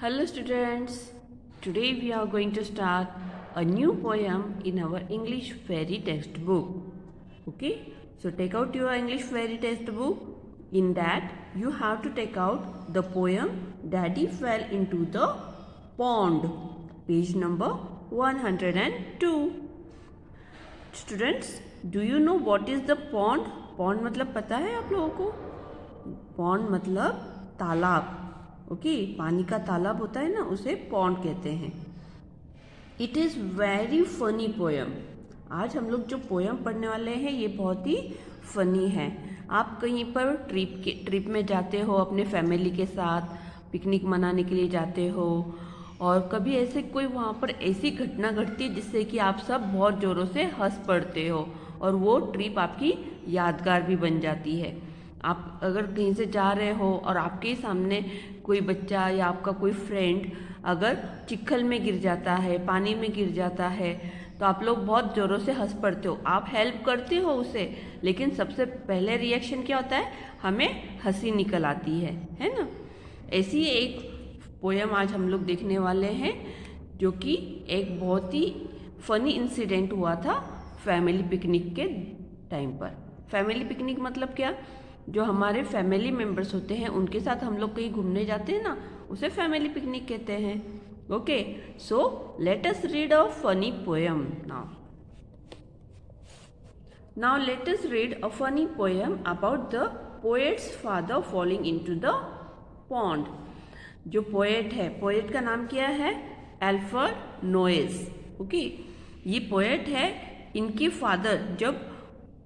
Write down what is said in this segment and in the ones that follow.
Hello students, today we are going to start a new poem in our English fairy textbook. Okay, so take out your English fairy textbook. In that you have to take out the poem Daddy Fell into the Pond, page number 102. Students, do you know what is the pond? Pond मतलब पता है आप लोगों को? Pond मतलब तालाब. Okay, पानी का तालाब होता है ना, उसे पॉन्ड कहते हैं. It is very funny poem. आज हम लोग जो पोएम पढ़ने वाले हैं ये बहुत ही फनी है. आप कहीं पर ट्रिप में जाते हो, अपने फैमिली के साथ पिकनिक मनाने के लिए जाते हो, और कभी ऐसे कोई वहाँ पर ऐसी घटना घटती है जिससे कि आप सब बहुत ज़ोरों से हंस पड़ते हो और वो ट्रिप आपकी यादगार भी बन जाती है. आप अगर कहीं से जा रहे हो और आपके ही सामने कोई बच्चा या आपका कोई फ्रेंड अगर चिखल में गिर जाता है, पानी में गिर जाता है, तो आप लोग बहुत ज़ोरों से हंस पड़ते हो. आप हेल्प करते हो उसे, लेकिन सबसे पहले रिएक्शन क्या होता है? हमें हंसी निकल आती है ना. ऐसी एक पोएम आज हम लोग देखने वाले हैं जो कि एक बहुत ही फनी इंसिडेंट हुआ था फैमिली पिकनिक के टाइम पर. फैमिली पिकनिक मतलब क्या? जो हमारे फैमिली मेम्बर्स होते हैं उनके साथ हम लोग कहीं घूमने जाते हैं ना, उसे फैमिली पिकनिक कहते हैं. Okay, so let us read a funny poem now. Now let us read a funny poem about the poet's father falling into the pond. जो पोएट है, पोएट का नाम क्या है? Alfred Noyce. ओके, ये poet है. इनके फादर जब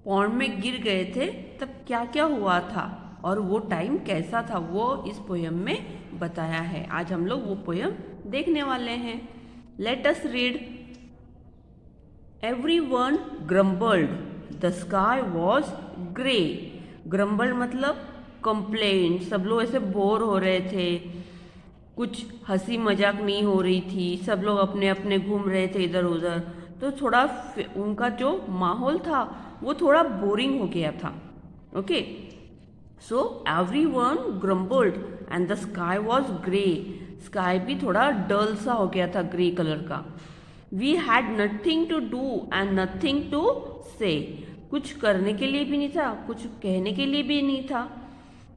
पॉन्ड में गिर गए थे तब क्या क्या हुआ था और वो टाइम कैसा था, वो इस पोएम में बताया है. आज हम लोग वो पोएम देखने वाले हैं. Let us read. Everyone grumbled the sky was grey. Grumbled मतलब कंप्लेंट. सब लोग ऐसे बोर हो रहे थे, कुछ हंसी मजाक नहीं हो रही थी, सब लोग अपने अपने घूम रहे थे इधर उधर, तो थोड़ा उनका जो माहौल था वो थोड़ा बोरिंग हो गया था. Okay, so everyone grumbled and the sky was grey. Sky भी थोड़ा डल सा हो गया था, ग्रे कलर का. We had nothing to do and nothing to say. कुछ करने के लिए भी नहीं था, कुछ कहने के लिए भी नहीं था.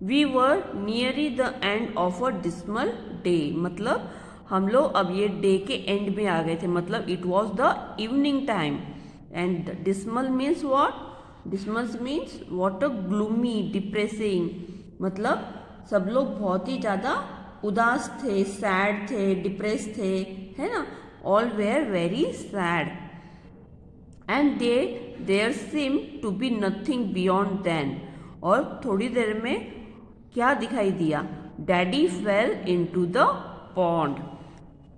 We were nearly the end of a dismal day. मतलब हम लोग अब ये डे के एंड में आ गए थे. मतलब it was the evening time. And dismal means what? Dismal means what a gloomy, depressing. मतलब सब लोग बहुत ही ज़्यादा उदास थे, सैड थे, डिप्रेस थे, है ना. All were very sad and there seem to be nothing beyond then. और थोड़ी देर में क्या दिखाई दिया? Daddy fell into the pond.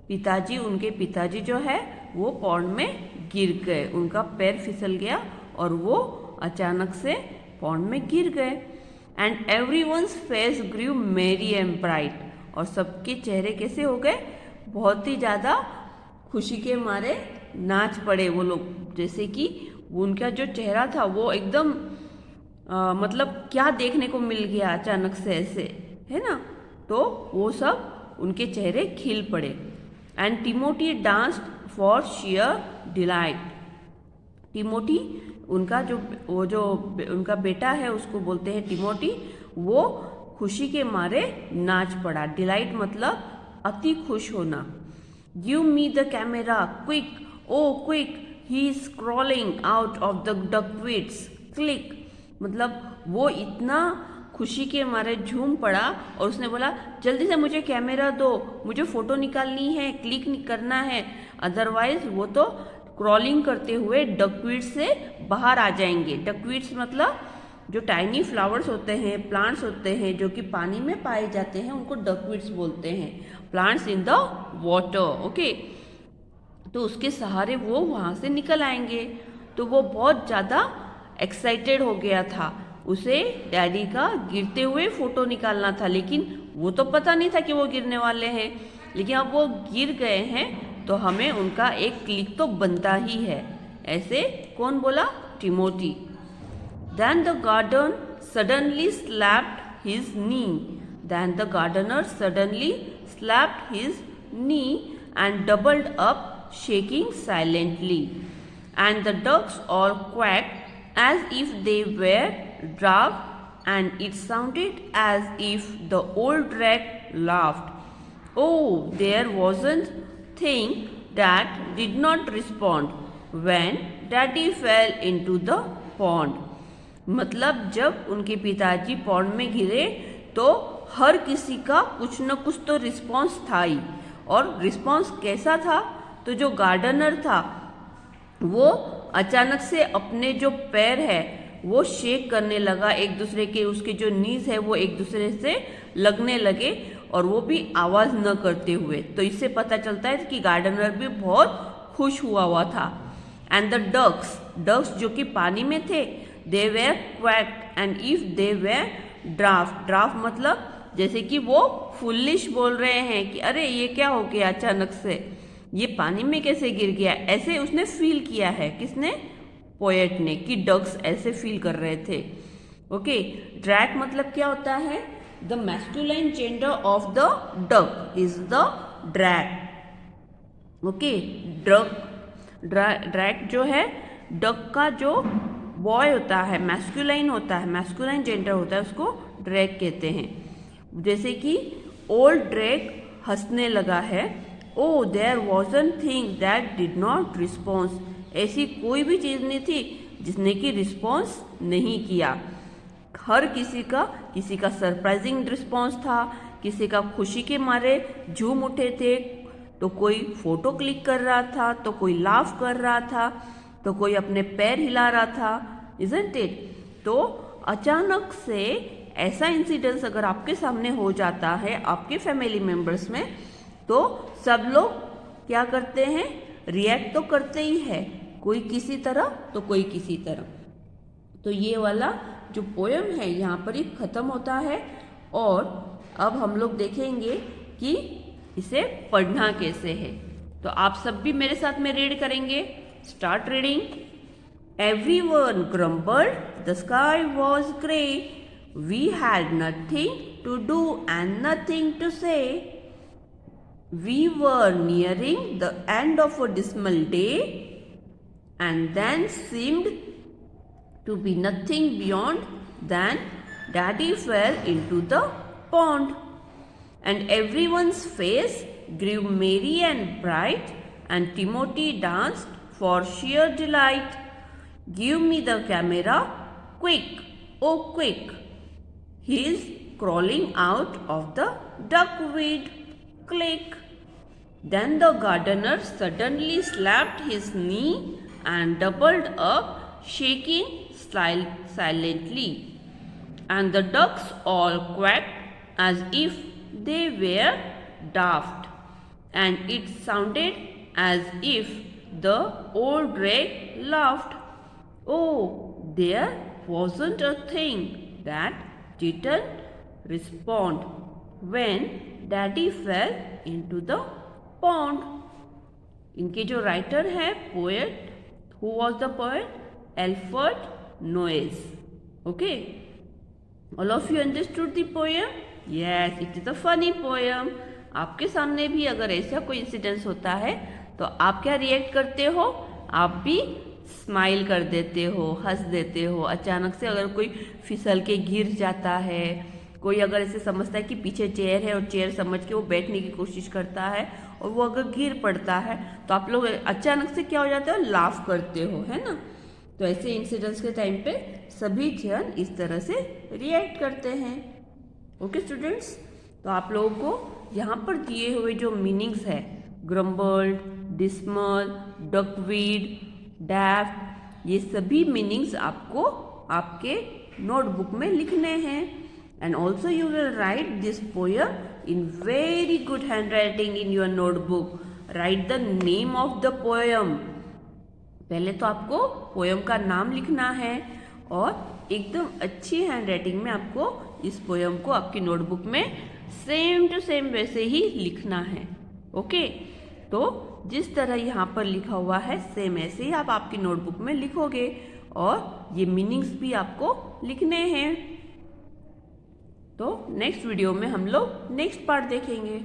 पिताजी, उनके पिताजी जो है वो पॉन्ड में गिर गए. उनका पैर फिसल गया और वो अचानक से पॉन्ड में गिर गए. एंड एवरीवन्स फेस ग्रू मेरी एंड ब्राइट. और सबके चेहरे कैसे हो गए? बहुत ही ज़्यादा खुशी के मारे नाच पड़े वो लोग. जैसे कि उनका जो चेहरा था वो एकदम मतलब क्या देखने को मिल गया अचानक से ऐसे, है ना. तो वो सब उनके चेहरे खिल पड़े. And Timothy danced for sheer delight. Timothy, उनका जो उनका बेटा है उसको बोलते हैं टिमोटी. वो खुशी के मारे नाच पड़ा. डिलाइट मतलब अति खुश होना. Give me the camera quick, oh quick, he is crawling out of the duckweeds, click. मतलब वो इतना खुशी के मारे झूम पड़ा और उसने बोला जल्दी से मुझे कैमरा दो, मुझे फ़ोटो निकालनी है, क्लिक करना है, अदरवाइज वो तो क्रॉलिंग करते हुए डकवीट्स से बाहर आ जाएंगे. डकवीट्स मतलब जो टाइनी फ्लावर्स होते हैं, प्लांट्स होते हैं जो कि पानी में पाए जाते हैं, उनको डकवीट्स बोलते हैं. Plants in the water. Okay, तो उसके सहारे वो वहाँ से निकल आएंगे. तो वो बहुत ज़्यादा एक्साइटेड हो गया था. उसे डैडी का गिरते हुए फ़ोटो निकालना था, लेकिन वो तो पता नहीं था कि वो गिरने वाले हैं. लेकिन अब वो गिर गए हैं तो हमें उनका एक क्लिक तो बनता ही है. ऐसे कौन बोला? Timothy. Then the garden suddenly slapped his knee. Then the gardener suddenly slapped his knee and doubled up, shaking silently. And the ducks all quacked as if they were drunk, and it sounded as if the old drag laughed. Oh, there wasn't thing that did not respond when Daddy fell into the pond. मतलब जब उनके पिताजी pond में गिरे तो हर किसी का कुछ न कुछ तो रिस्पॉन्स था ही। और रिस्पॉन्स कैसा था? तो जो गार्डनर था वो अचानक से अपने जो पैर है वो शेक करने लगा, एक दूसरे के उसके जो नीज है वो एक दूसरे से लगने लगे, और वो भी आवाज़ न करते हुए। तो इससे पता चलता है कि गार्डनर भी बहुत खुश हुआ था। एंड द डक्स जो कि पानी में थे, they were quacked and if they were draft मतलब जैसे कि वो फुलिश बोल रहे हैं कि अरे ये क्या हो गया अचानक से, ये पानी में कैसे गिर गया, ऐसे उसने फील किया है। किसने? पोएट ने, कि डक्स ऐसे फील कर रहे थे। ओके, ड्रैग मतलब क्या होता है? The masculine gender of the duck is the drag. Okay, drag जो है डक का जो बॉय होता है, मैस्कुलाइन होता है, मैस्कुलाइन जेंडर होता है, उसको ड्रैग कहते हैं। जैसे कि ओल्ड ड्रैग हंसने लगा है, oh there wasn't thing that did not response, ऐसी कोई भी चीज़ नहीं थी जिसने कि रिस्पॉन्स नहीं किया। हर किसी का सरप्राइजिंग रिस्पॉन्स था, किसी का खुशी के मारे झूम उठे थे, तो कोई फोटो क्लिक कर रहा था, तो कोई लाफ कर रहा था, तो कोई अपने पैर हिला रहा था, इजंट इट? तो अचानक से ऐसा इंसिडेंस अगर आपके सामने हो जाता है आपके फैमिली मेंबर्स में, तो सब लोग क्या करते हैं? रिएक्ट तो करते ही है, कोई किसी तरह तो कोई किसी तरह। तो ये वाला जो पोएम है यहाँ पर ही ख़त्म होता है, और अब हम लोग देखेंगे कि इसे पढ़ना कैसे है। तो आप सब भी मेरे साथ में रीड करेंगे। Start reading. Everyone grumbled, the sky was grey, we had nothing to do and nothing to say. We were nearing the end of a dismal day, and then seemed to be nothing beyond than Daddy fell into the pond, and everyone's face grew merry and bright, and Timothy danced for sheer delight. Give me the camera, quick, oh quick! He's crawling out of the duckweed. Click! Then the gardener suddenly slapped his knee and doubled up, shaking silently. And the ducks all quacked as if they were daft, and it sounded as if the old drake laughed. Oh, there wasn't a thing that didn't respond when Daddy fell into the pond. इनके जो writer है poet, who was the poet? Alfred Noyes. Okay, all of you understood the poem? Yes, it is a funny poem. आपके सामने भी अगर ऐसा कोई incidence होता है तो आप क्या रिएक्ट करते हो? आप भी स्माइल कर देते हो, हंस देते हो। अचानक से अगर कोई फिसल के गिर जाता है, कोई अगर ऐसे समझता है कि पीछे चेयर है और चेयर समझ के वो बैठने की कोशिश करता है और वो अगर गिर पड़ता है तो आप लोग अचानक से क्या हो जाते हो? लाफ करते हो, है ना? तो ऐसे इंसिडेंट्स के टाइम पे सभी जन इस तरह से रिएक्ट करते हैं। ओके स्टूडेंट्स, तो आप लोगों को यहाँ पर दिए हुए जो मीनिंग्स है, ग्रम्बल्ड, डिस्मल, डकवीड, डैफ्ट, ये सभी मीनिंग्स आपको आपके नोटबुक में लिखने हैं। And also you will write this poem in very good hand writing in your notebook. Right the name of the poem. पहले तो आपको पोएम का नाम लिखना है और एकदम अच्छी हैंड राइटिंग में आपको इस पोएम को आपकी नोटबुक में सेम टू सेम वैसे ही लिखना है। ओके, तो जिस तरह यहाँ पर लिखा हुआ है सेम ऐसे ही आप आपकी नोटबुक में लिखोगे और ये मीनिंग्स भी आपको लिखने हैं। तो नेक्स्ट वीडियो में हम लोग नेक्स्ट पार्ट देखेंगे।